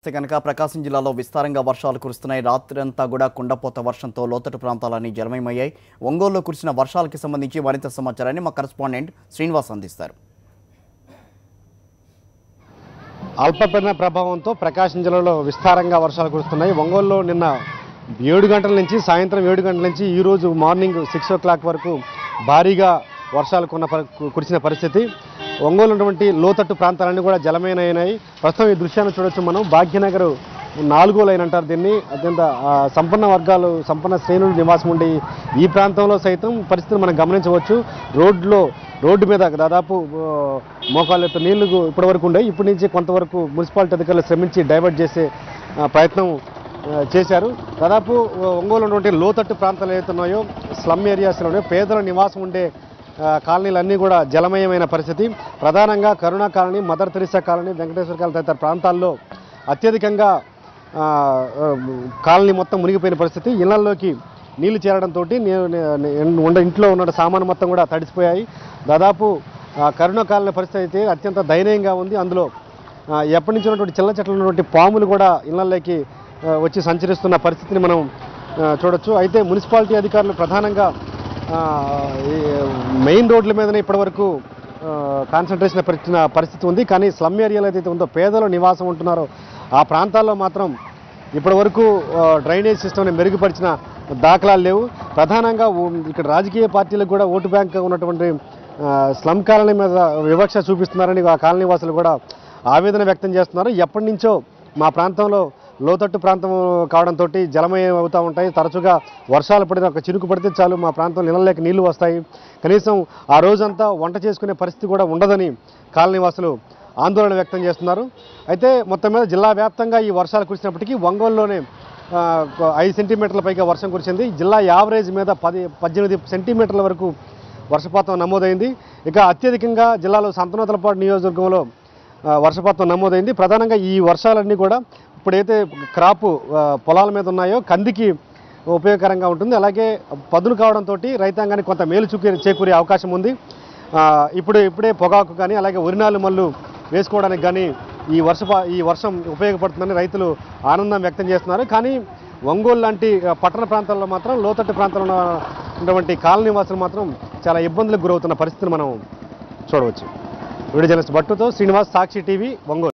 కనుక ప్రకాశం జిల్లాలో విస్తారంగా వర్షాలు కురుస్తున్నాయి. రాత్రంతా కూడా కుండపోత వర్షంతో లోతట్టు ప్రాంతాలన్నీ జలమయమయ్యాయి. ఒంగోలులో కురిసిన వర్షాలకు సంబంధించి మరింత సమాచారాన్ని మా కరెస్పాండెంట్ శ్రీనివాస్ అందిస్తారు. అల్పపీడన ప్రభావంతో ప్రకాశం జిల్లాలో విస్తారంగా వర్షాలు కురుస్తున్నాయి. ఒంగోలులో నిన్న 7 గంటల నుంచి సాయంత్రం 7 గంటల నుంచి ఈరోజు మార్నింగ్ 6 o'clock వరకు భారీగా వర్షాలు కురిసిన పరిస్థితి. ఒంగోలు ఉన్నటువంటి లోతట్టు ప్రాంతాలన్నీ కూడా జలమయమైనాయి. ప్రస్తుతం ఈ దృశ్యాన్ని చూడొచ్చు మనం. భాగ్యనగర్ 4వ లైన్ అంటారు దీన్ని. అత్యంత సంపన్న వర్గాలు, సంపన్న శ్రేణులు నివాసం ఉండే ఈ ప్రాంతంలో సైతం పరిస్థితిని మనం గమనించవచ్చు. రోడ్డు మీద దాదాపు మోకాళ్ళ నీళ్లు ఇప్పటివరకు ఉండే. ఇప్పటి నుంచి కొంతవరకు మున్సిపాలిటీ అధికారులు శ్రమించి డైవర్ట్ చేసే ప్రయత్నం చేశారు. దాదాపు ఒంగోలు ఉన్నటువంటి లోతట్టు ప్రాంతాలు ఏవైతే ఉన్నాయో, స్లమ్ ఏరియాస్లోనే పేదల నివాసం ఉండే కాలనీలన్నీ కూడా జలమయమైన పరిస్థితి. ప్రధానంగా కరుణా colony, mother Teresa colony, Venkateswara colony తదితర ప్రాంతాల్లో అత్యధికంగా కాలనీ మొత్తం మునిగిపోయిన పరిస్థితి. ఇళ్లలోకి నీళ్లు చేరడంతో ఇంట్లో ఉన్న సామాను మొత్తం కూడా తడిసిపోయాయి. దాదాపు కరుణా కాలనీ పరిస్థితి అయితే అత్యంత దయనీయంగా ఉంది. అందులో ఎప్పటి నుంచి ఉన్నటువంటి చిల్ల చెట్లు ఉన్నటువంటి పాములు కూడా ఇళ్లలోకి వచ్చి సంచరిస్తున్న పరిస్థితిని మనం చూడొచ్చు. అయితే మున్సిపాలిటీ అధికారులు ప్రధానంగా మెయిన్ రోడ్ల మీదనే ఇప్పటివరకు కాన్సన్ట్రేషన్ పెట్టిన పరిస్థితి ఉంది. కానీ స్లమ్ ఏరియాలో ఏదైతే ఉందో పేదలు నివాసం ఉంటున్నారో ఆ ప్రాంతాల్లో మాత్రం ఇప్పటివరకు డ్రైనేజ్ సిస్టమ్ని మెరుగుపరిచిన దాఖలాలు లేవు. ప్రధానంగా ఇక్కడ రాజకీయ పార్టీలకు కూడా ఓటు బ్యాంక్ ఉన్నటువంటి స్లమ్ కాలనీ మీద వివక్ష చూపిస్తున్నారని ఆ కాలనీ వాసులు కూడా ఆవేదన వ్యక్తం చేస్తున్నారు. ఎప్పటి నుంచో మా ప్రాంతంలో లోతట్టు ప్రాంతం కావడంతో జలమయం అవుతూ ఉంటాయి. తరచుగా వర్షాలు పడిన ఒక చిరుకు పడితే చాలు మా ప్రాంతంలో ఇళ్లలోకి నీళ్లు వస్తాయి. కనీసం ఆ రోజంతా వంట చేసుకునే పరిస్థితి కూడా ఉండదని కాలనీవాసులు ఆందోళన వ్యక్తం చేస్తున్నారు. అయితే మొత్తం మీద జిల్లా వ్యాప్తంగా ఈ వర్షాలు కురిసినప్పటికీ ఒంగోలులోనే 5 సెంటీమీటర్ల పైగా వర్షం కురిసింది. జిల్లా యావరేజ్ మీద 18 సెంటీమీటర్ల వరకు వర్షపాతం నమోదైంది. ఇక అత్యధికంగా జిల్లాలో సంతనూతలపాడు నియోజకవర్గంలో వర్షపాతం నమోదైంది. ప్రధానంగా ఈ వర్షాలన్నీ కూడా ఇప్పుడైతే క్రాపు పొలాల మీద ఉన్నాయో కందికి ఉపయోగకరంగా ఉంటుంది. అలాగే పదును కావడంతో రైతాంగానికి కొంత మేలు చేకూరే అవకాశం ఉంది. ఇప్పుడే పొగాకు కానీ అలాగే వరినాలు మళ్ళు వేసుకోవడానికి కానీ ఈ వర్షం ఉపయోగపడుతుందని రైతులు ఆనందం వ్యక్తం చేస్తున్నారు. కానీ ఒంగోలు లాంటి పట్టణ ప్రాంతాల్లో మాత్రం లోతట్టు ప్రాంతాల్లో ఉన్నటువంటి కాలనీ వాసులు మాత్రం చాలా ఇబ్బందులకు గురవుతున్న పరిస్థితిని మనం చూడవచ్చు. వీడియో జర్నలిస్ట్ భట్టుతో శ్రీనివాస్, సాక్షి టీవీ, ఒంగోలు.